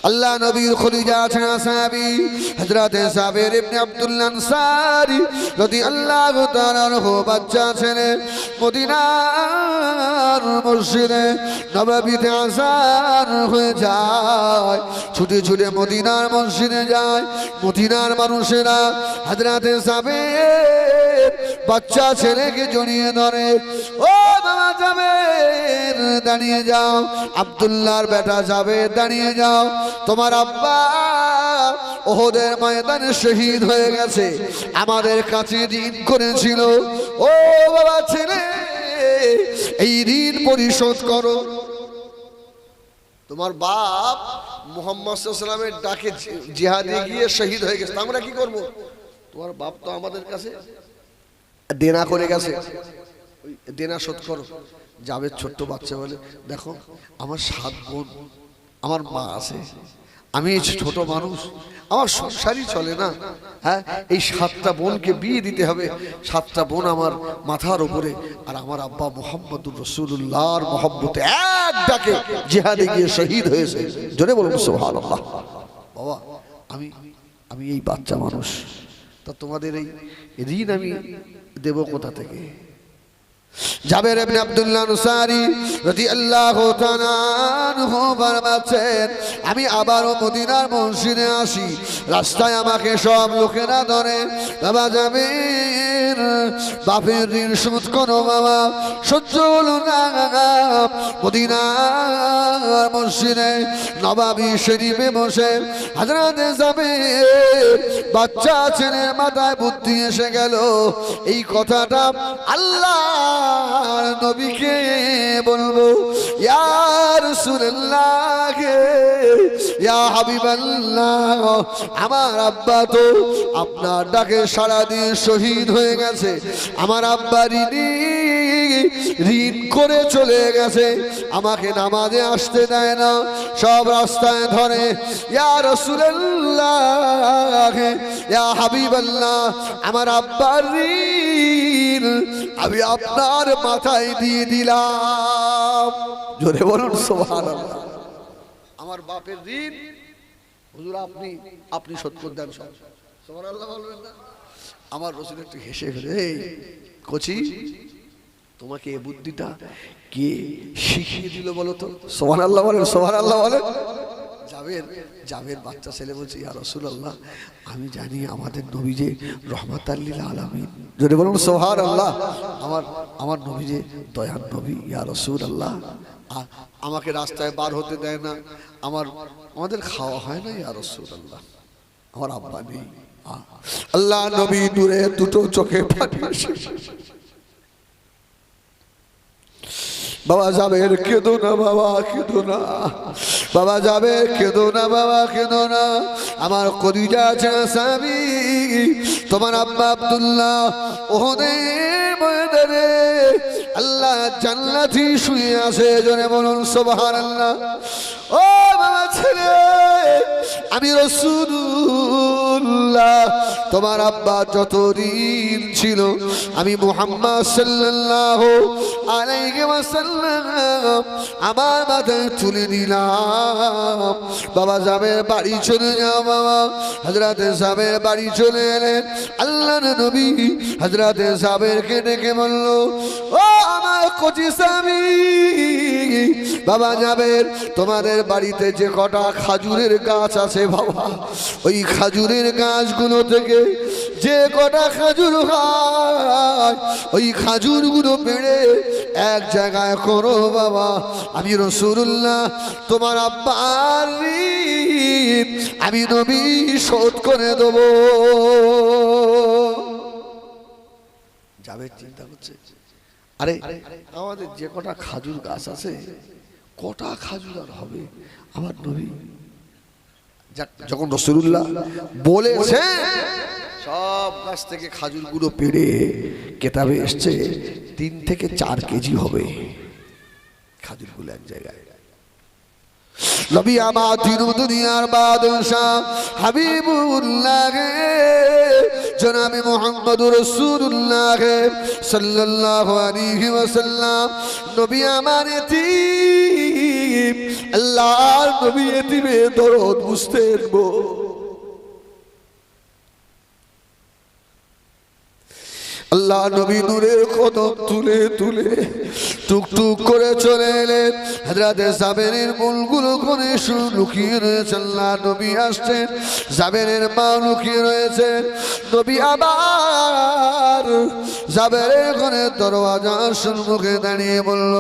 আল্লাহ নবীর খলিজা আছেন সাহাবী হযরতে সাবির ইবনে আব্দুল্লাহ আনসারী রাদিয়াল্লাহু তাআলা আনহু বাচ্চা ছেলে মদিনার মসজিদে নববীতে আযান হয়ে যায়, ছুটে ছুটে মদিনার মসজিদে যায়। মদিনার মানুষেরা হযরতে সাবির বাচ্চা ছেলেকে জড়িয়ে ধরে, ও বাবা জাবের দাঁড়িয়ে যাও, আব্দুল্লাহর বেটা জাবের দাঁড়িয়ে যাও, তোমার আব্বা ওহদের ময়দানে শহীদ হয়ে গেছে, আমাদের কাছে ঋণ করেছিল, ও বাবা ছেলে এই ঋণ পরিশোধ করো। তোমার বাপ মুহাম্মদ সাল্লাল্লাহু আলাইহি ওয়াসাল্লামের ডাকে জিহাদে গিয়ে শহীদ হয়ে গেছে, আমরা কি করব? তোমার বাপ তো আমাদের কাছে দেনা করে গেছে, ওই দেনা শোধ করো। যাবে ছোট্ট বাচ্চা বলে, দেখো আমার 7 বোন, আমার মা আছে, আমি ছোট মানুষ, আমার সংসারই চলে না, হ্যাঁ এই 7টা বোনকে বিয়ে দিতে হবে, 7টা বোন আমার মাথার উপরে, আর আমার আব্বা মুহাম্মদুর রাসূলুল্লাহর মহব্বতে এক ডাকে জিহাদে গিয়ে শহীদ হয়েছে। জোরে বলুন সুবহানাল্লাহ। বাবা আমি এই বাচ্চা মানুষ, তা তোমাদের এই ঋণ আমি দেব কোথা থেকে? জাবের ইবনে আব্দুল্লাহ আনসারী রাদিয়াল্লাহু তাআলা আনহু ফরমাচ্ছেন, আমি আবারও মদিনার মসজিদে আসি, রাস্তায় আমাকে সব লোকেরা ধরে, বাবা জাবের বাপের ঋণ শোধ করো বাবা, সহ্য হলো না। মদিনার মসজিদে নববী শরীফে বসে হযরতে জাবের বাচ্চা ছেলের মাথায় বুদ্ধি এসে গেল, এই কথাটা আল্লাহ নবীকে বলবো, ইয়া রাসূলুল্লাহ ইয়া হাবিবাল্লাহ, আমার আব্বা তো আপনার ডাকে সাড়া দিয়ে শহীদ হয়ে গেছে, আমার আব্বা ঋণ করে চলে গেছে, আমাকে নামাজে আসতে দেয় না, সব রাস্তায় ধরে, ইয়া রাসূলুল্লাহ ইয়া হাবিবাল্লাহ, আমার আব্বার ঋণ আমি আপনার মাথায় দিয়ে দিলাম। জোরে বলুন সুবহানাল্লাহ। আমার বাপের ঋণ হুজুর আপনি শোধ করে দেন, সব সুবহানাল্লাহ বলবেন না? আমার রাসূল একটু হেসে ফেলে, এই কোচি তোমাকে এই বুদ্ধিটা কে শিখিয়ে দিল বলো তো? সুবহানাল্লাহ বলেন, সুবহানাল্লাহ বলেন। জাবের বাচ্চা ছেলে বলছে, ইয়া রাসূলুল্লাহ আমি জানি আমাদের নবী যে রহমাতাল লিল আলামিন, যদি বলুন সুবহানাল্লাহ, আমার নবী যে দয়ার নবী, ইয়া রাসূলুল্লাহ আমাকে রাস্তায় বার হতে দেয় না, আমাদের খাওয়া হয় না, ইয়া রাসূলুল্লাহ আমার আব্বা নেই। আল্লাহ নবী দূরে দুটো চোখে পানি এসে, বাবা জাবের কেঁদো না, বাবা কেঁদো না, বাবা জাবের কেঁদো না, বাবা কেঁদো না, আমার কলিজা আছে সাহাবী, তোমার আব্বা আব্দুল্লাহ ওহদের ময়দানে আল্লাহ জান্নাতি শুয়ে আছে, জোরে বলুন সুবহানাল্লাহ। ও বাবা ছেলে, আমি রাসূলুল্লাহ তোমার আব্বা যত ঋণ ছিল আমি মুহাম্মদ সাল্লাল্লাহু আলাইহি ওয়াসাল্লাম আমার মাথায় তুলে দিলাম। বাবা জাবের বাড়ি চলে যাও, বাবা হযরতে জাবের বাড়ি চলে এলেন। আল্লাহর নবী হযরতে জাবেরকে ডেকে বলল, ও আমার কচি স্বামী, বাবা জাবের তোমাদের বাড়িতে যে কটা খাজুরের গাছ আছে বাবা, ওই খাজুরের গাছগুলো থেকে যে কটা খাজুর হয় ওই খাজুরগুলো পেড়ে এক জায়গায় করো বাবা, আমি রাসূলুল্লাহ তোমার আব্বার ঋণ আমি নবী শোধ করে দেব। জাবের চিন্তা করছে, আরে আমাদের যে কটা খাজুর গাছ আছে কটা খাজুর আর হবে, আমার নবী যখন রাসূলুল্লাহ বলেছে সব গাছ থেকে খাজুরগুলো পেড়ে কেতাবে এসছে 3 থেকে 4 কেজি হবে খাজুরগুলো এক জায়গায়। নবী আমার তিন দুনিয়ার বাদশাহ হাবিবুল্লাহ জনাবে মুহাম্মদুর রাসূলুল্লাহ সাল্লাল্লাহু আলাইহি ওয়াসাল্লাম নবী আমার এতিম আল্লাহর নবী এতিমের দরদ বুঝতেন গো। আল্লাহ নবী নূরের কদম তুলে তুলে টুকটুক করে চলে এলেন। হযরত জাবেরের মূলগুলো কোণে লুকিয়ে রয়েছে। আল্লাহ নবী আসছেন, জাবেরের মা লুকিয়ে রয়েছেন। নবী আবার জাবেরের ঘরের দরওয়াজার সম্মুখে দাঁড়িয়ে বলল,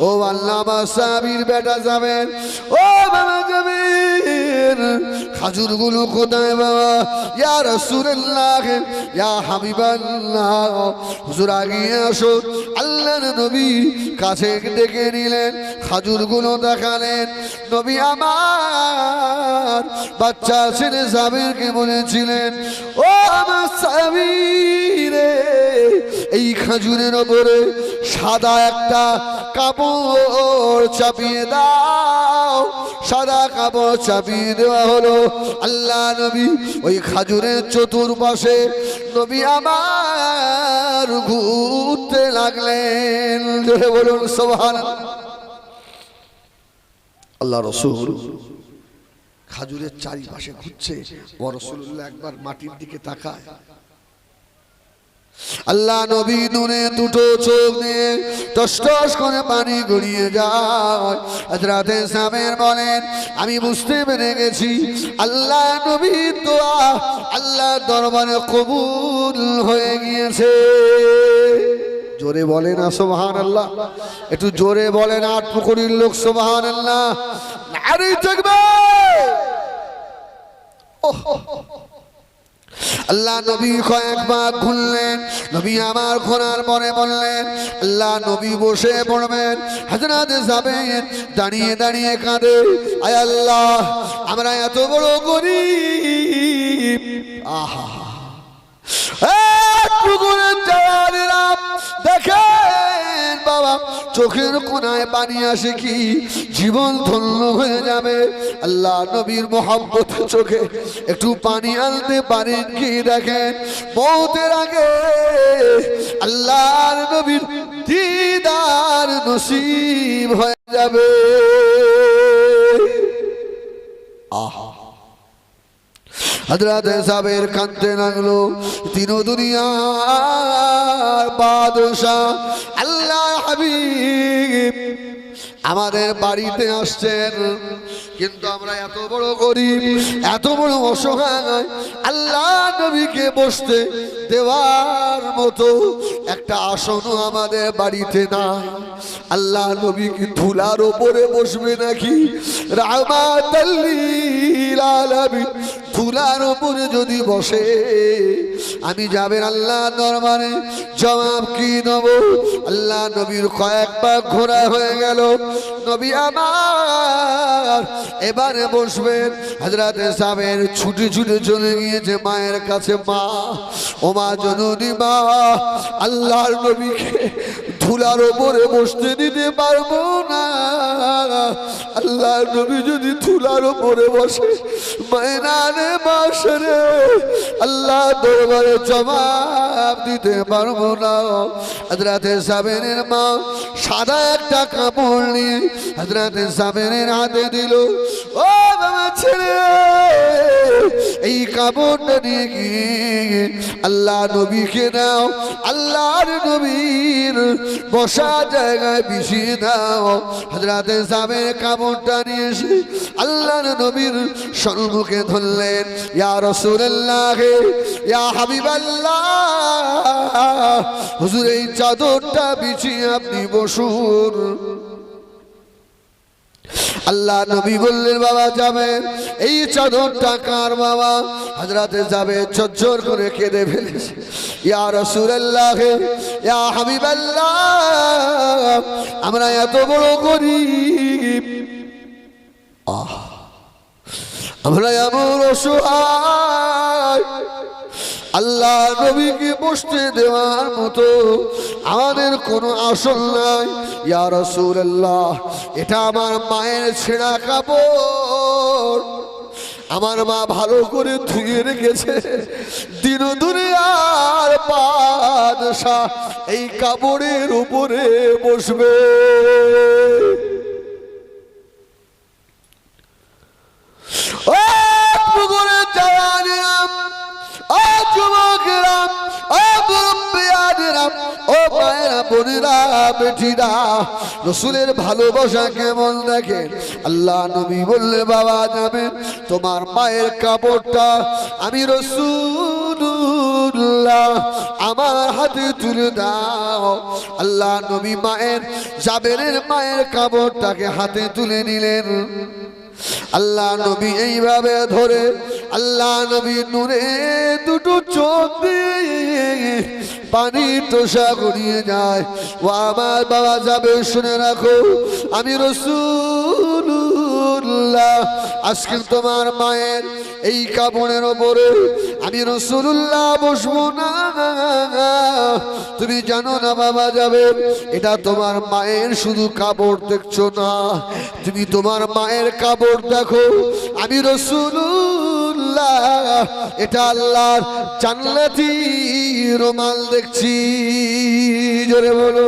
ও আল্লামা সাবির বেটা জাবের, ও বাবা জাবের, খাজুরগুলো কোথায় বাবা? ইয়া রাসূলুল্লাহ, ইয়া হাবিবাল্লাহ, হুজুর আগিয়ে আসো। আল্লাহর নবী কাছে ডেকে নিলেন, খাজুরগুলো দেখালেন। নবী আমার বাচ্চা ছেলে জাবেরকে বলেছিলেন, ও আমার সাবিরে, এই খাজুরের ওপরে সাদা একটা কাপড় চাপিয়ে দাও। সাদা কাপড় চাপিয়ে দেওয়া হলো। আল্লাহ নবী ওই খাজুরের চতুর্পাশে নবী আমার ঘুরতে লাগলেন। জোরে বলুন সুবহানাল্লাহ। আল্লাহ রাসূল খাজুরের চারিপাশে ঘুরছে। ও রাসূলুল্লাহ একবার মাটির দিকে তাকায়। আল্লাহ নবী নূরে দুটো চোখ দিয়ে টস টস করে পানি গড়িয়ে যায়। হযরত জাবের বলেন, আমি বুঝতে পেরে গেছি আল্লাহ নবীর দোয়া আল্লাহ দরবারে কবুল হয়ে গিয়েছে। জোরে বলেন না সুবহানাল্লাহ, একটু জোরে বলেন। আট পুকুরির লোক সুবহানাল্লাহ, নারে তাকবীর। আল্লাহ নবী কয়েকবার ঘুরলেন। নবী আমার ঘোরার পরে বললেন, আল্লাহ নবী বসে পড়বেন। হযরত জাবের দাঁড়িয়ে দাঁড়িয়ে কাঁদে, আয় আল্লাহ, আমরা এত বড় গরীব। আহা, দেখেন বাবা, চোখের কোনায় পানি আসে কি জীবন ধন্য হয়ে যাবে। আল্লাহ নবীর মোহাম্মত চোখে একটু পানি আনতে পারেন কি? দেখেন, মওতের আগে আল্লাহর নবীর দিদার নসিব হয়ে যাবে। আহা, হযরত জাবের কাঁদতে লাগলো। তিন দুনিয়ার বাদশাহ আল্লাহ হাবিব আমাদের বাড়িতে আসছেন, কিন্তু আমরা এত বড় গরীব, এত বড় অসহায়, আল্লাহ নবীকে বসতে দেওয়ার মতো একটা আসনও আমাদের বাড়িতে নাই। আল্লাহ নবী কি ধুলার ওপরে বসবে নাকি? রাহমাতাল লিল আলামিন ধুলার ওপরে যদি বসে, আমি যাবেন আল্লাহ দরবারে জবাব কি দেব? আল্লাহ নবীর কয়েকবার ঘোরা হয়ে গেল। নবী আমার এবারে বসবেন। হযরত জাবের ছুটে ছুটে চলে গিয়েছে মায়ের কাছে। মা, ও মা জননী মা, আল্লাহর নবীকে ধুলার ওপরে বসতে দিতে পারবো না। আল্লাহর নবী যদি ধুলার ওপরে বসে, ময়দানে মাশরে আল্লাহ দরবারে জবাব দিতে পারবো না। হযরত জাবেরের মা সাদা একটা কাপড় নিয়ে হযরত জাবেরের হাতে দিল। ও বাবা ছেলে, এই কাপড়টা নিয়ে গিয়ে আল্লাহ নবীকে দাও, আল্লাহর নবীর বসা জায়গায় বিছিয়ে দাও। হযরত জাবের কাপড়টা নিয়ে এসে আল্লাহর নবীর সম্মুখে ধরলেন। ইয়া রাসূলুল্লাহ, ইয়া হাবিবাল্লাহ, হুজুর এই চাদরটা বিছিয়ে আপনি বসুন। আল্লাহ নবী বললেন, বাবা যাবেন, এই চাদরটা কার বাবা? হযরত জাবের ঝরঝর করে কেঁদে ফেলেছে। ইয়া রাসূলুল্লাহ, ইয়া হাবিবাল্লাহ, আমরা এত বড় গরীব, আমরা এমন অসহায়, আল্লাহ নবীকে বসতে দেওয়ার মতো আমাদের কোনো আসল নাই। ইয়া রাসূলুল্লাহ, এটা আমার মায়ের ছেঁড়া কাপড়, আমার মা ভালো করে ধুয়ে রেখেছে। দিন দুনিয়ার বাদশা এই কাপড়ের উপরে বসবে। ও পুকুরের জওয়ানেরা, ও যুবকেরা, ও মুরব্বিয়ানেরা, ও মায়েরা, বোনেরা, বেটিরা, রসুলের ভালোবাসা কেমন দেখেন। আল্লাহ নবী বললে, বাবা যাবে তোমার মায়ের কাপড়টা আমি রাসূলুল্লাহ আমার হাতে তুলে দাও। আল্লাহ নবী মায়ের জাবেরের মায়ের কাপড়টাকে হাতে তুলে নিলেন। আল্লাহ নবী এইভাবে ধরে আল্লাহ নবী নূরে দুটো চোখ দিয়ে পানি টোসা গড়িয়ে যায়। ও আমার বাবা যাবে, শুনে রাখো, আমি রাসূলুল্লাহ আজকে তোমার মায়ের এই কাপড়ের ওপরে আমি রাসূলুল্লাহ বসবো না। তুমি জানো না বাবা যাবে, এটা তোমার মায়ের শুধু কাপড় দেখছো না, তুমি তোমার মায়ের কাপড় দেখো। আমি রাসূলুল্লাহ এটা আল্লাহর জান্নাতি রুমাল দেখছি। জোরে বলো।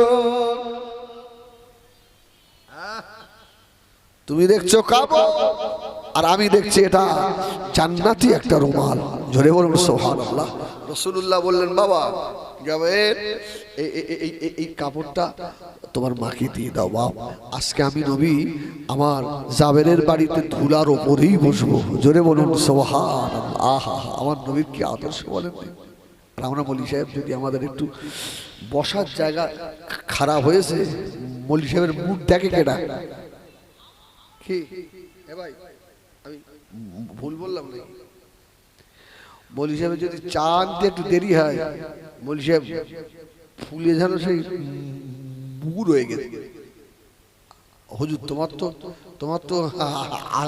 তুমি দেখছো কাপড় আর আমি দেখছি এটা জান্নাতি একটা রুমাল। জোরে বলুন সুবহানাল্লাহ। রাসূলুল্লাহ বললেন, বাবা জাবের এই কাপড়টা তোমার মাকে দিয়ে দাও। বাপ, আজকে আমি নবী আমার জাবেরের বাড়িতে ধুলার ওপরেই বসবো। জোরে বলুন সুবহানাল্লাহ। আহা, আমার নবীর কি আদর্শ বলেন। আর আমরা মৌলী সাহেব যদি আমাদের একটু বসার জায়গা খারাপ হয়েছে, মৌলী সাহেবের মুখ দেখে কেডা কি? এ ভাই, আমি ভুল বললাম নাকি? মৌলী সাহেবের যদি চা আনতে একটু দেরি হয়, মৌলী সাহেব ফুলে যেন সেই বুড় হয়ে গেছে। হুজুর, তোমার তো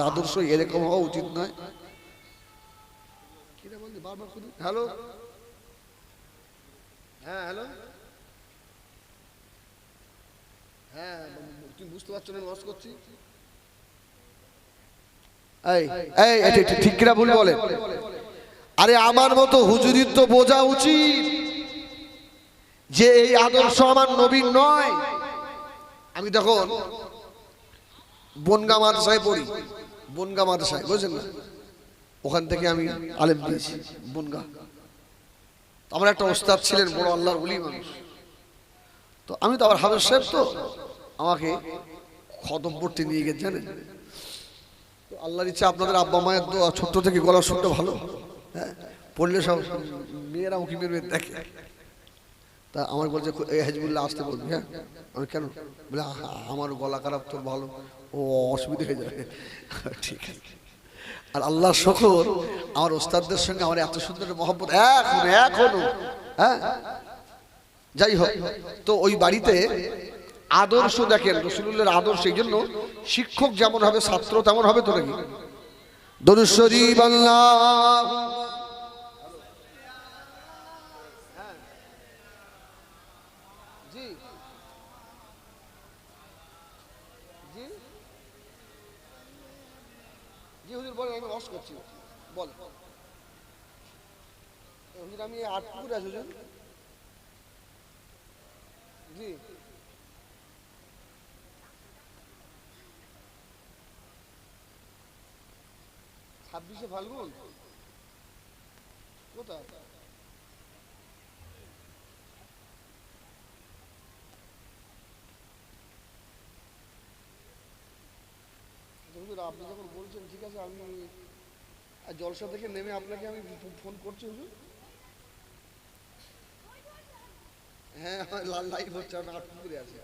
আদর্শ এরকম হওয়া উচিত নয়। হ্যালো, হ্যাঁ হ্যালো, হ্যাঁ তুমি বুঝতে পারছো না লস করছি? ঠিক কিনা ভুল বলে? আরে আমার মতো হুজুরির তো বোঝা উচিত যে এই আদর্শ আমার নবীর নয়। আমি তখন বনগা মাদ্রাসায় পড়ি, বনগা মাদ্রাসায়, বুঝলেন না? ওখান থেকে আমি আলেম পেয়েছি বনগা। আমার একটা ওস্তাদ ছিলেন, বড় আল্লাহর ওলি মানুষ। তো আমি তো আবার হাফেজ সাহেব, তো আমাকে খতম পড়তে নিয়ে গেছে, জানেন? তো আল্লাহর ইচ্ছা আপনাদের আব্বা মায়ের দোয়া, ছোট্ট থেকে গলার সুরটা ভালো, হ্যাঁ, পড়লে সব মেয়েরা উঁকি মেরে দেখে। তা আমার বলছে, হেজবুল্লাহ আসতে বলবি। হ্যাঁ, আমি কেন? বলে আমার গলা খারাপ, তোর ভালো, ও অসুবিধা হয়ে যাবে। ঠিক আছে। আর আল্লাহ শকর, আমার ওস্তাদদের সঙ্গে আমার এত সুন্দর মহব্বত এখনো। হ্যাঁ, যাই হোক, তো ওই বাড়িতে আদর্শ দেখেন, রাসূলুল্লাহর আদর্শ। এই জন্য শিক্ষক যেমন হবে ছাত্র তেমন হবে। তো নাকি? দরুদ শরীফ আল্লাহ। জি জি জি হুজুর বলেন, আমি ওয়াজ করছি। বল হুজুর, আমি আটপুকুরে আছি হুজুর। জি, 26শে ফাল্গুন কোথায়? হুজুর আপনি যখন বলছেন ঠিক আছে, আমি জলসা থেকে নেমে আপনাকে আমি ফোন করছি হুজুর। হ্যাঁ, লাল লাইভ হচ্ছে, আমি আটপুকুরে আছি।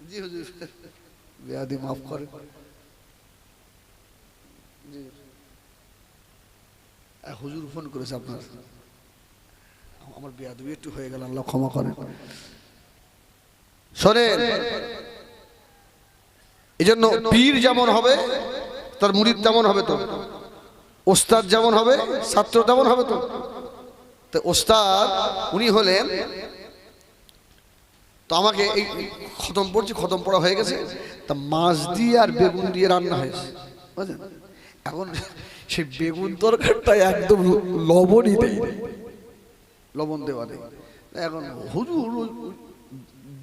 জি হুজুর, বেয়াদি মাফ করে। জি হুজুর ফোন করেছে আপনার, আমার বেয়াদবি একটু হয়ে গেল, আল্লাহ ক্ষমা করেন। শোনেন, এই জন্য পীর যেমন হবে তার মুরিদ তেমন হবে। তো ওস্তাদ যেমন হবে ছাত্র তেমন হবে। তো তো ওস্তাদ উনি হলেন, তো আমাকে এই খতম পড়ছি, খতম পড়া হয়ে গেছে, তা মাছ দিয়ে আর বেগুন দিয়ে রান্না হয়েছে, বুঝলেন? এখন সেই বেগুন তরকারিটা একদম লবণই দেয়, লবণ দেওয়া নেই। এখন হুজুর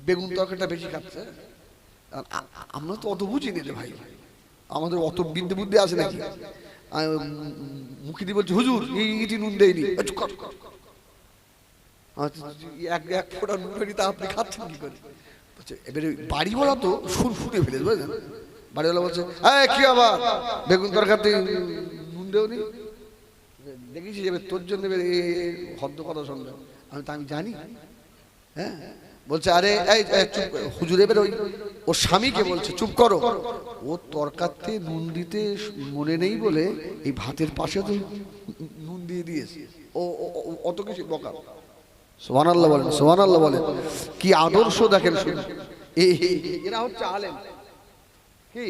বেগুন তরকারিটা বেশি খাচ্ছে। আমরা তো অত বুঝিনি রে ভাই, আমাদের অত বিদ্যে বুদ্ধি আছে নাকি? মুখে দিয়ে বলছি হুজুর ইটি নুন দেয়নি, এক ফোঁটা নুন হয়নি, তা আপনি খাচ্ছেন কি করে? এবারে বাড়িওয়ালা তো সুর ফুটে ফেলে, বুঝলেন? বাড়িওয়ালা বলছে কি আবার বেগুন তরকারিতে নুন দেওনি? দেখেছি এবার তোর জন্য হদ্দ কথা শুনবে। আমি জানি, হ্যাঁ। বলছে আরে হুজুর, এবার ওর স্বামীকে বলছে চুপ করো, ও তরকারিতে নুন দিতে মনে নেই বলে এই ভাতের পাশে তো নুন দিয়ে দিয়েছে। ও অত কিছু বকা। সুবহানাল্লাহ বলেন, সুবহানাল্লাহ বলেন। কি আদর্শ দেখেন শুধু। এরা হচ্ছে আলেম। কি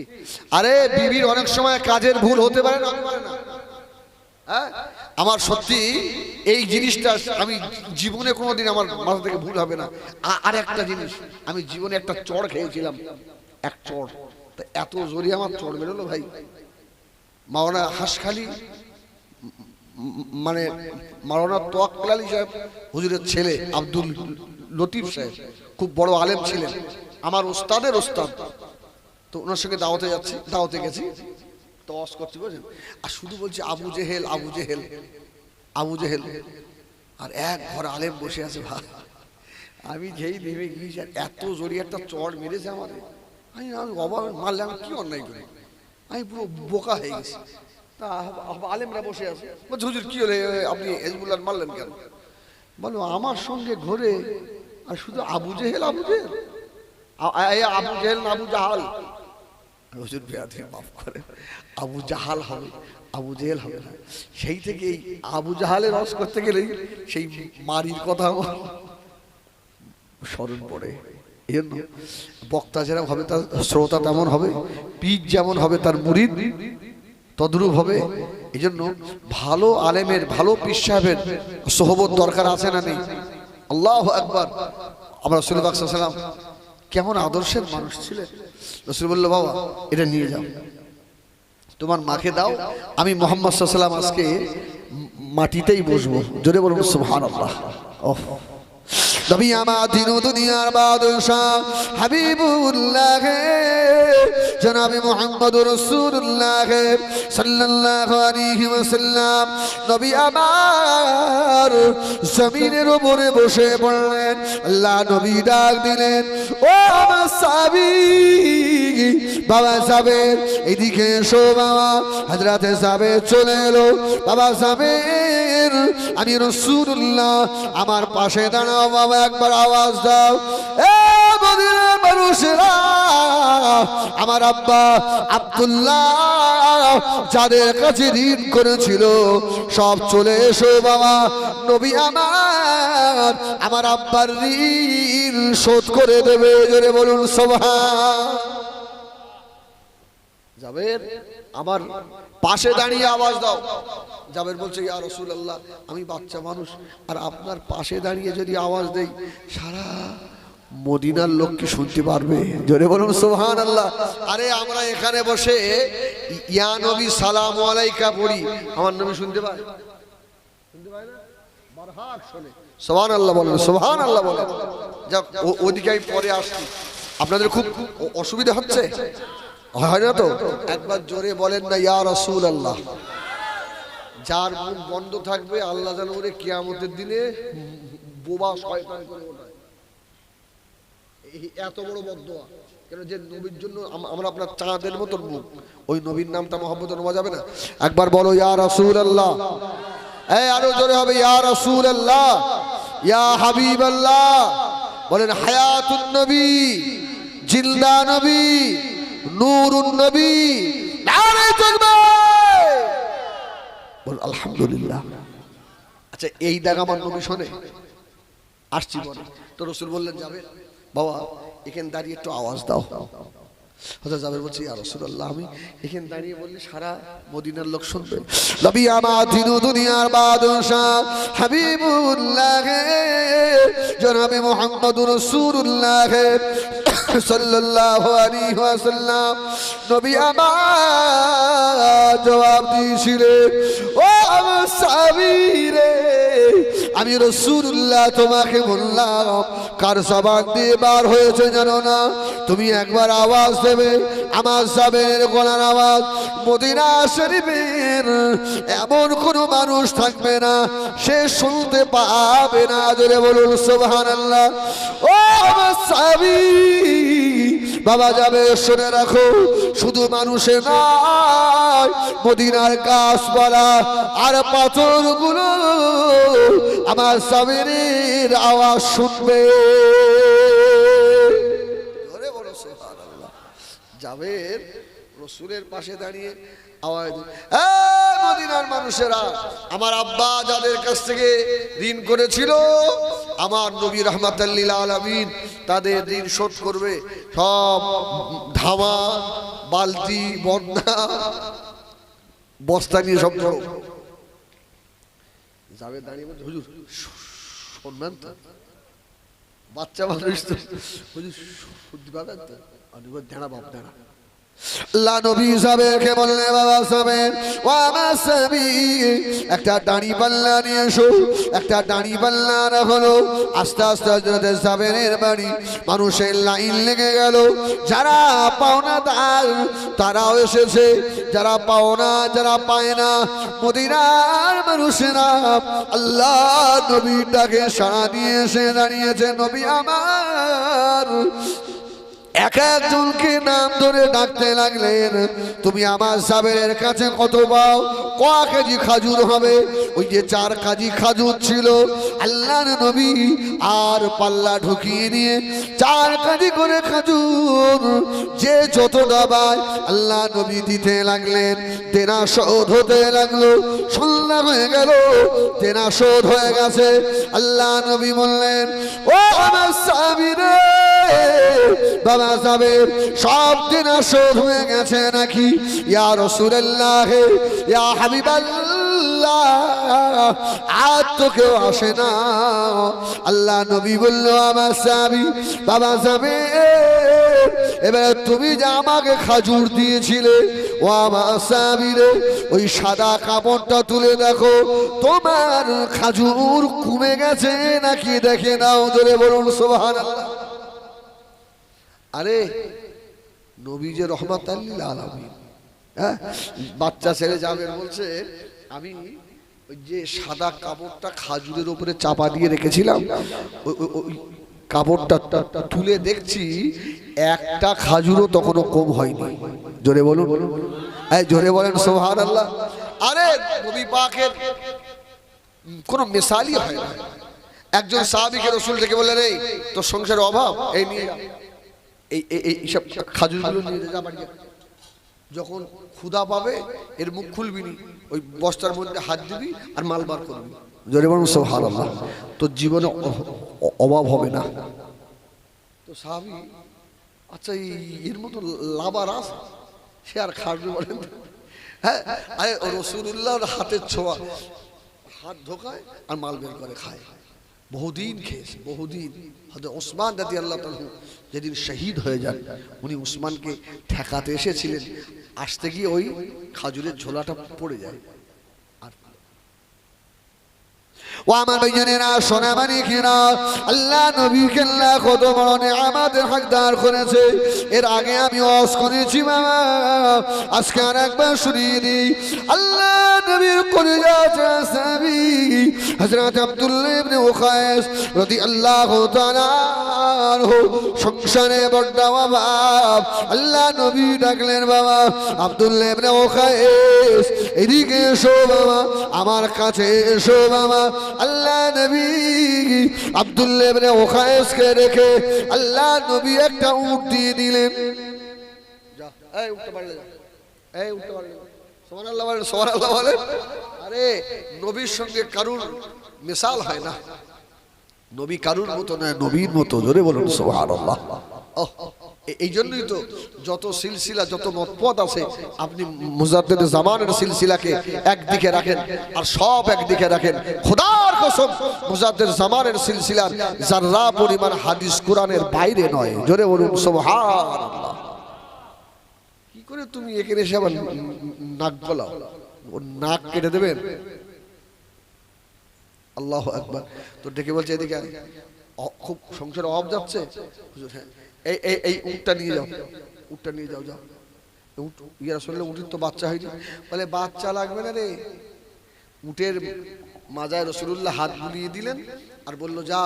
আরে বিবির অনেক সময় কাজের ভুল হতে পারে না, হ্যাঁ। আমার সত্যি এই জিনিসটা আমি জীবনে কোনোদিন আমার মাথা থেকে ভুল হবে না। আর একটা জিনিস, আমি জীবনে একটা চড় খেয়েছিলাম, এক চড়, তা এত জোরে আমার চড় বেরোলো ভাই। মাওলানা হাসখালি, মানে মাওলানা তোয়াক্কুল আলী সাহেব হুজুরের ছেলে আব্দুল লতিফ সাহেব খুব বড় আলেম ছিলেন, আমার ওস্তাদের ওস্তাদ। তো ওনার সঙ্গে দাওয়াতে যাচ্ছি, দাওয়াতে গেছি, তো ওয়াজ করছি, বুঝলেন? আর শুধু বলছি আবু জেহেল, আবু জেহেল, আবু জেহেল। আর এক ঘর আলেম বসে আছে ভাই। আমি যেই নেমে গিয়েছি, আর এত জোরে একটা চড় মেরেছে আমাদের, আমি অবাক, মারলে আমি কি অন্যায় করি? আমি পুরো বোকা হয়ে গেছি। তা আলেমরা বসে আছে, বলছে হুজুর কি হলে আপনি হেজবুল্লাহ মারলেন কেন? বলো আমার সঙ্গে ঘোরে আর শুধু আবু জেহেল, আবু জেহেল, আবু জেহেল না আবু জাহাল। হুজুর বেয়াদবি মাফ করে, আবু জাহাল হবে, আবু জেহেল হবে না। সেই থেকে এই আবু জাহালের রস করতে গেলেই সেই মারির কথা আমার স্মরণ পড়ে। এর বক্তা যেরকম হবে তার শ্রোতা তেমন হবে, পীর যেমন হবে তার মুরিদ তদ্রূপ হবে। এই জন্য ভালো আলেমের, ভালো পীর সাহেবের সোহবত দরকার আছে না নেই? আল্লাহু আকবার। আমরা রাসূল পাক সাল্লাল্লাহু আলাইহি ওয়াসাল্লাম কেমন আদর্শের মানুষ ছিলেন। রাসূল বলল বাবা এটা নিয়ে যাও, তোমার মাকে দাও, আমি মুহাম্মদ সাল্লাল্লাহু আলাইহি ওয়াসাল্লাম আজকে মাটিতেই বসবো। জোরে বলুন সুবহানাল্লাহ। ওহ নবী আমার দিন দুনিয়ার বাদশাহ হাবিবুল্লাহ জনাবে মুহাম্মদুর রাসূলুল্লাহ সাল্লাল্লাহু আলাইহি ওয়াসাল্লাম নবী আমার জমিনের উপরে বসে পড়লেন। আল্লাহ নবী ডাক দিলেন, ও আমার সাহাবী বাবা সাবের এদিকে এসো বাবা। হযরতে সাবের চলে এলো। বাবা সাবের আমি রাসূলুল্লাহ, আমার পাশে দাঁড়াও বাবা, একবার আওয়াজ দাও। এ মদিনার মানুষেরা, আমার আব্বা আব্দুল্লাহ যাদের কাছে ঋণ করেছিল সব চলে এসো বাবা। নবী আমার আব্বার ঋণ শোধ করে দেবে। জোরে বলুন সুবহান। জাবের আমার পাশে দাঁড়িয়ে আওয়াজ দাও। জাবের বলছে ইয়া রাসূলুল্লাহ আমি বাচ্চা মানুষ, আর আপনার পাশে দাঁড়িয়ে যদি আওয়াজ দেই সারা মদিনার লোক কি শুনতে পারবে? জোরে বলুন সুবহানাল্লাহ। আরে আমরা এখানে বসে ইয়া নবী সালামু আলাইকা পড়ি, আমার নবী শুনতে পায়? শুনতে পায় না? বারহাক শুনে। সুবহানাল্লাহ বলেন, সুবহানাল্লাহ বলেন। যাক ওদিকে আমি পরে আসছি। আপনাদের খুব অসুবিধা হচ্ছে হয় না তো? একবার জোরে বলেন না ইয়া রাসূলুল্লাহ। যার মুখ বন্ধ থাকবে আল্লাহ যেন ওরে কিয়ামতের দিনে বোবা শয়তান করে ওঠায়। এত বড় বদদোয়া কেন? যে নবীর জন্য আমরা আপনার চাঁদের মতন মুখ, ওই নবীর নামটা মহব্বতে নেওয়া যাবে না? একবার বলো ইয়া রাসূলুল্লাহ। এই আরো জোরে হবে ইয়া রাসূলুল্লাহ, ইয়া হাবিবাল্লাহ। বলেন হায়াতুন নবী, জিন্দা নবী, নূরুন নবী, নারে তাকবীর। বল আলহামদুলিল্লাহ। আচ্ছা এই ডাক আমার নবী শোনে? আসছি বলে তো রাসূল বললেন যাবে বাবা এখানে দাঁড়িয়ে একটু আওয়াজ দাও। হযরত জাবের বলছে ইয়া রাসূলুল্লাহ আমি এখানে দাঁড়িয়ে বললে সারা মদিনার লোক শুনবে। নবী আমার দিন দুনিয়ার বাদশাহ হাবিবুল্লাহ জনাবে মুহাম্মদুর রাসূলুল্লাহ সাল্লাল্লাহু আলাইহি ওয়াসাল্লাম নবী আমার জবাব দিয়েছিলেন, ও আমার সাহাবীরে আমি রাসূলুল্লাহ তোমাকে বললাম কার জবান দিয়ে বার হয়েছে জানো না? তুমি একবার আওয়াজ দেবে, আমার জাবের গলার আওয়াজ মদিনা শরীফের এমন কোনো মানুষ থাকবে না সে শুনতে পাবে না। জোরে বলুন সুবহানাল্লাহ। ও আমার সাহাবী বাবা যাবে, শুনে রাখো, শুধু মানুষে নয় মদিনার গাছপালা আর পাথরগুলো আমার সাবিরের আওয়াজ শুনবে। ধরে বলো সুবহানাল্লাহ। জাবের রাসূলের পাশে দাঁড়িয়ে আওয়াজ, এই মদিনার মানুষেরা, আমার আব্বা যাদের কাছ থেকে ঋণ করেছিল আমার নবী রাহমাতাল লিল আলামিন তাদের ঋণ শোধ করবে। সব ধামা বালতি বন্যা বস্তা নিয়ে সব ধরো। যাবে দাঁড়িয়ে বলছে হুজুর শুনবেন তো, বাচ্চা মানুষ তো, হুজুর শুনতে পাবেন তো? আমি বলি দাঁড়া বাপ দাঁড়া। আল্লাহ নবী সাহেবকে বললেন, বাবা সাহেব ও আমার সাবি একটা দাড়ি পাল্লা নিয়ে এসো। একটা দাড়ি পাল্লা হলো। আস্তে আস্তে হযরত সাবেরের বাড়ি মানুষের লাইন লেগে গেল। যারা পাওনাদার তারাও এসেছে, যারা পাওনা যারা পায় না মদিনার মানুষেরা আল্লাহ নবীর ডাকে সাড়া দিয়ে এসে দাঁড়িয়েছে। নবী আমার এক একজনকে নাম ধরে ডাকতে লাগলেন, তুমি আমার সাবেরের কাছে কত পাও? ক কেজি খাজুর হবে? ওই যে 4 কেজি খাজুর ছিল। আল্লাহর নবী আর পাল্লা ঢুকিয়ে নিয়ে 4 কেজি করে খাজুর যে যত দাবায় আল্লাহ নবী দিতে লাগলেন। দেনা শোধ হতে লাগলো। সন্ধ্যা হয়ে গেল, দেনা শোধ হয়ে গেছে। আল্লাহ নবী বললেন, ও আমার সাহাবীরা বাবা সাহেব সব দিন শোধ হয়ে গেছে নাকি? ইয়া রাসূলুল্লাহ ইয়া হাবিবাল্লাহ আজ তো কেউ আসে না। আল্লাহ নবী বলল, আমার সাহাবী বাবা সাহেব এবারে তুমি যে আমাকে খাজুর দিয়েছিলে ও আমার সাহাবী রে, ওই সাদা কাপড়টা তুলে দেখো তোমার খাজুর কমে গেছে নাকি দেখে নাও। ধরে বলুন সুবহানাল্লাহ। আরে নবী যে রহমাতাল লিল আলামিন, হ্যাঁ, বাচ্চা ছেলে জাবের বলছে আমি ওই যে সাদা কাপড়টা খাজুরের উপরে চাপা দিয়ে রেখেছিলাম, ওই কাপড়টা তুলে দেখছি একটা খাজুরও তখনও কম হয়নি। জোরে বলুন, এই জোরে বলেন সুবহানাল্লাহ। আরে নবী পাকের কোনো মিসালই হয় না। একজন সাহাবীকে রাসূল থেকে বললেন, এই তোর সংসারের অভাব, এই নিয়ে এইসব খাজুরগুলো নিয়ে যা বাড়ি। যখন ক্ষুধা পাবে এর মুখ খুলবি নি, ওই বস্তার মধ্যে হাত দিবি আর মাল বার করবি। জোরে বলুন সুবহানাল্লাহ। তোর জীবনে অভাব হবে না। তো সাহাবী, আচ্ছা এর মতো লাভার আছে, সে আর খাজুর বলেন। হ্যাঁ, আরে রাসূলুল্লাহর হাতের ছোঁয়া, হাত ঢোকায় আর মাল বের করে খায়। বহুদিন খেয়েছে, বহুদিন। হযরত ওসমান রাদিয়াল্লাহু তাআলা যেদিন শহীদ হয়ে যান, উনি উসমানকে ঠেকাতে এসেছিলেন, আসতে গিয়ে ওই খাজুরের ঝোলাটা পড়ে যায়। আর ও আমার ভাইজানেরা, সোনা মানিকেরা, আল্লাহ নবীকে আল্লাহ কত বড় নিয়ামতের হকদার করেছে। এর আগে আমি ওয়াজ করেছি বাবা, আজকে আর একবার শুনিয়ে দিই। আল্লাহ নবীর কলিজা সাহাবী হযরত আব্দুল্লাহ ইবনে উকাইস রাদিয়াল্লাহু তাআলা আনহু সংসারে বড় অভাব। আল্লাহ নবী ডাকলেন, বাবা আব্দুল্লাহ ইবনে উকাইস এদিকে এসো বাবা, আমার কাছে এসো বাবা। আল্লাহ নবী আব্দুল্লাহ ইবনে উকাইসকে রেখে আল্লাহ নবী একটা উট দিয়ে দিলেন। যা, এই উঠতে পারলে যা, এই উঠতে পারলে সুবহানাল্লাহ বলেন, সুবহানাল্লাহ বলেন। আরে নবীর সঙ্গে কারুর মিসাল হয় না, নবী কারুর মতো না, নবীর মতো। জোরে বলুন সুবহানাল্লাহ। এই জন্যই তো যত সিলসিলা যত মতপথ আছে আপনি মুজাদ্দিদ জামানের সিলসিলাকে একদিকে রাখেন আর সব একদিকে রাখেন। খোদার কসম মুজাদ্দিদ জামানের সিলসিলার যারা পরিমাণ হাদিস কোরআনের বাইরে নয়। জোরে বলুন সুবহানাল্লাহ। কি করে তুমি এখানে এসে আবার নাক গলাও? ওর নাক কেটে দেবেন? আল্লাহু আকবার। তো ডেকে বলছে এদিকে আয়। খুব সংসারে অভাব যাচ্ছে। হুজুর হ্যাঁ, এই এই এই উটটা নিয়ে যাও, উটটা নিয়ে যাও, যাও। উট ইয়া রাসূলুল্লাহ, উটের তো বাচ্চা হয়নি। বলে বাচ্চা লাগবে না রে। উটের মাজায় রাসূলুল্লাহ হাত বুলিয়ে দিলেন আর বলল যা,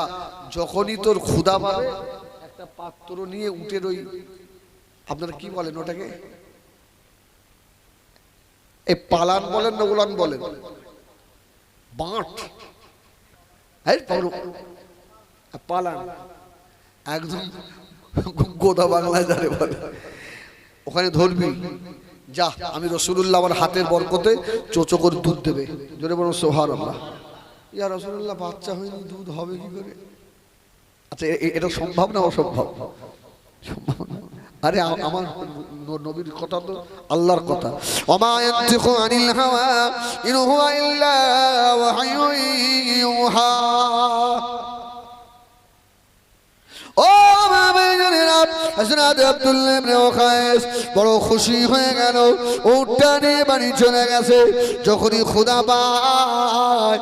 যখনই তোর ক্ষুধা পাবে একটা পাত্র নিয়ে উটের ওই, আপনারা কি বলেন ওটাকে, এই পালান বলেন না উলান বলেন, বাঁট, পালান একদম গোদা বাংলায় যারে বলে, ওখানে ধরবি যা, আমি রাসূলুল্লাহ আমার হাতের বরকতে চোচো করে দুধ দেবে। জোরে বলুন সুবহানাল্লাহ। ইয়া রাসূলুল্লাহ বাচ্চা হয়নি, দুধ হবে কি করে? আচ্ছা এটা সম্ভব না অসম্ভব? সম্ভব না। আরে আমার নবীর কথা তো আল্লাহর কথা। ওমা ইয়ানতিকু আনিল হাওয়া ইন হুয়া ইল্লা ওয়াহয়ুন ইউহা। ও বাবাজানেরা, হযরত আব্দুল্লাহ ইবনে ওকায়েস বড় খুশি হয়ে গেল, উটটা নিয়ে বাড়ি চলে গেছে। যখনই ক্ষুধা পায়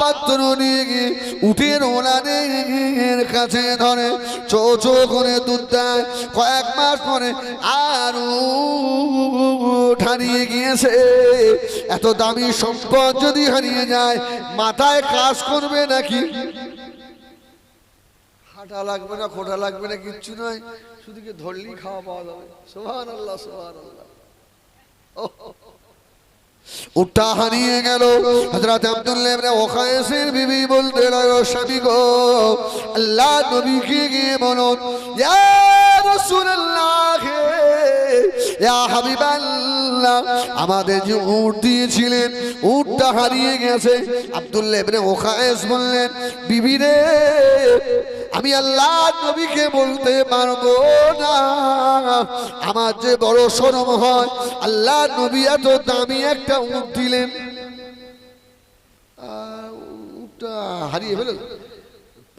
পাত্র নিয়ে গিয়ে উটের ওলানের কাছে ধরে, চো চো করে দুধ দেয়। কয়েক মাস পরে আর উট হারিয়ে গিয়েছে। এত দামি সম্পদ যদি হারিয়ে যায় মাথায় কাজ করবে নাকি? হাঁটা লাগবে না, খোঁটা লাগবে না, কিচ্ছু নয়, শুধু কি ধরলেই খাওয়া পাওয়া যাবে। সুবহানাল্লাহ সুবহানাল্লাহ। উটটা হারিয়ে গেল। হযরত আব্দুল্লাহ ইবনে ওকায়েসের বিবি বলতে লাগলো, স্বামী গো, আল্লাহ নবীকে গিয়ে বলুন, ইয়া রাসূলুল্লাহ, ইয়া হাবিবাল্লাহ, আমাদের যে উট দিয়েছিলেন উটটা হারিয়ে গেছে। আব্দুল্লাহ ইবনে ওকায়েস বললেন, বিবি রে, আমি আল্লাহ নবীকে বলতে পারবো না, আমার যে বড় শরম হয়। আল্লাহ নবী এত দামি একটা উট দিলেন, উটটা হারিয়ে ফেলে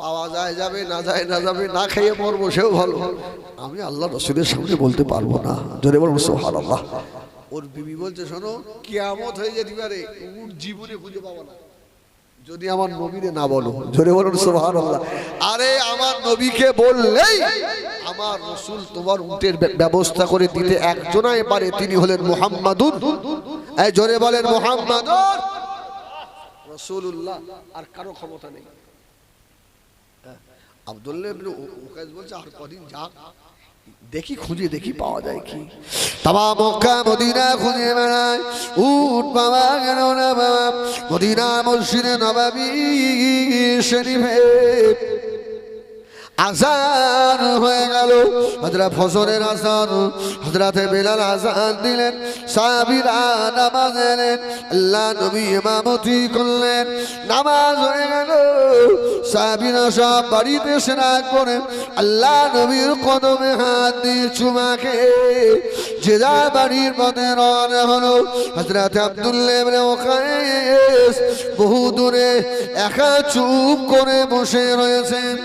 পাওয়া যায় যাবে, না যায় না যাবে, না খেয়ে মরবো সেও ভালো, আমি আল্লাহ রাসূলের সামনে বলতে পারবো না। জোরে বলুন সুবহানাল্লাহ। ওর বিবি বলছে, শোনো, কিয়ামত হয়ে যেতে পারে, উট জীবনে খুঁজে পাবো না যদি আমার নবীরে না বলো। জোরে বলুন সুবহানাল্লাহ। আরে আমার নবীকে বললেই আমার রাসূল তোমার উটের ব্যবস্থা করে দিতে একজনাই পারে, তিনি হলেন মুহাম্মাদুর, এই জোরে বলেন মুহাম্মাদুর রাসূলুল্লাহ। আর কারো ক্ষমতা নেই। আব্দুল্লাহ ইবনে ওকায়েস বলছে, আর কদিন যাক, দেখি খুঁজে দেখি পাওয়া যায় কি। তামাম মক্কা মদিনা খুঁজে বেড়ায়, উট পাওয়া গেল না বাবা। মদিনা মসজিদে নববী শরীফে আযান হয়ে গেল, হযরত ফজরের আযান, হযরতে বেলাল আযান দিলেন, সাহাবীরা নামাজ এলেন, আল্লাহ নবী ইমামতি করলেন, নামাজ হয়ে গেল। সাহাবীরা সব বাড়িতে সেরা করে আল্লাহ নবীর কদমে হাত দিয়ে চুমা খেয়ে যে যার বাড়ির পথে রওনা হলো। হযরত আব্দুল্লাহ ইবনে ওকায়েস বহু দূরে একা চুপ করে বসে রয়েছেন।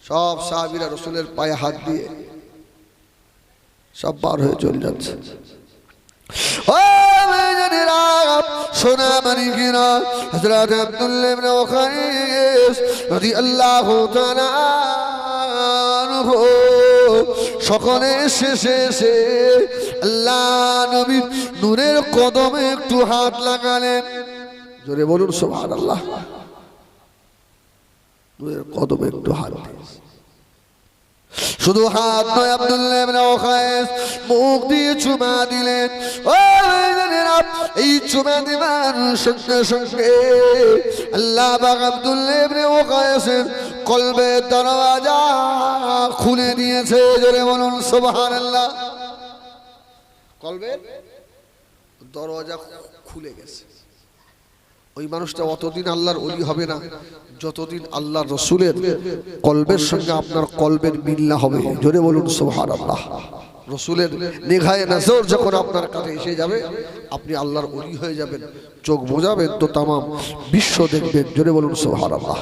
সব সাহাবীরা রাসূলের পায়ে হাত দিয়ে সব বার হয়ে চলে যাচ্ছে। ও মেয়েরা, সোনা মানিকেরা, হযরত আব্দুল্লাহ ইবনে ওকায়েস রাদিয়াল্লাহু তাআলা আনহু সকলে শেষে এসে আল্লাহ নবীর নূরের কদমে একটু হাত লাগালেন। জোরে বলুন সুবহানাল্লাহ। নূরের কদমে একটু হাত, শুধু হাত নয়, আব্দুল্লাহ ইবনে ওকায়েস মুখ দিয়ে চুমা দিলেন। ও মেয়েরা, এই চুমা দেবার সঙ্গে সঙ্গে আল্লাহ পাক আব্দুল্লাহ ইবনে ওকায়েসের কলবের দরওয়াজা খুলে দিয়েছে। জোরে বলুন সুবহানাল্লাহ। কলবের দরওয়াজা খুলে গেছে। ওই মানুষটা অতদিন আল্লাহর ওলি হবে না যতদিন আল্লাহ রসুলের কলবের সঙ্গে আপনার কলবের মিল না হবে। জোরে বলুন সুবহানাল্লাহ। রসুলের নিগাহে নজর যখন আপনার কাছে এসে যাবে আপনি আল্লাহর ওলি হয়ে যাবেন, চোখ বোঝাবেন তো তামাম বিশ্ব দেখবেন। জোরে বলুন সুবহানাল্লাহ।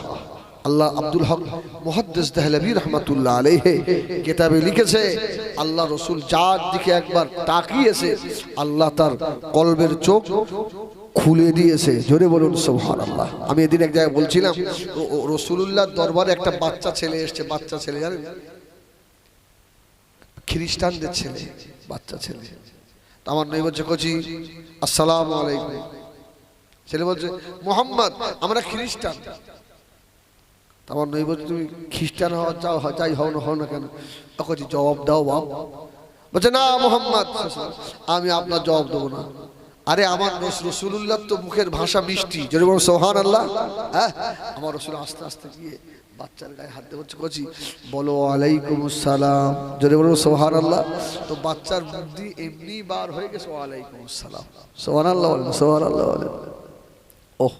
আল্লাহ আব্দুল হক মুহাদ্দিস দেহলভী রহমাতুল্লাহ আলাইহি কিতাবে লিখেছে, আল্লাহ রসুল যার দিকে একবার তাকিয়েছে আল্লাহ তার কলবের চোখ খুলে দিয়েছে। জোরে বলুন সুবহানাল্লাহ। আমি এদিন এক জায়গায় বলছিলাম রসুলুল্লাহর দরবারে একটা বাচ্চা ছেলে এসছে। বাচ্চা ছেলে জানেন, খ্রিস্টানদের ছেলে, বাচ্চা ছেলে। আমার নবী বলছে কচি আসসালামু আলাইকুম। ছেলে বলছে মুহাম্মদ আমরা খ্রিস্টান। আমার নবী বলছে তুমি খ্রিস্টান হওয়া চাও, যাই হও না কেন, কচি জবাব দাও বাপ। বলছে না মুহাম্মদ আমি আপনার জবাব দেবো না। আরে আমার রসুলুল্লাহ তো মুখের ভাষা মিষ্টি। যদি বলো সুবহানাল্লাহ। হ্যাঁ, আমার রসুল আস্তে আস্তে গিয়ে বাচ্চার গায়ে হাত দিয়ে বলছে কচি বলো ওয়ালাইকুম আসসালাম। যদি বলো সুবহানাল্লাহ। তো বাচ্চার বুদ্ধি এমনি বার হয়ে গেছে ওয়ালাইকুম আসসালাম। সুবহানাল্লাহ বলেন, সুবহানাল্লাহ বলেন। ওহ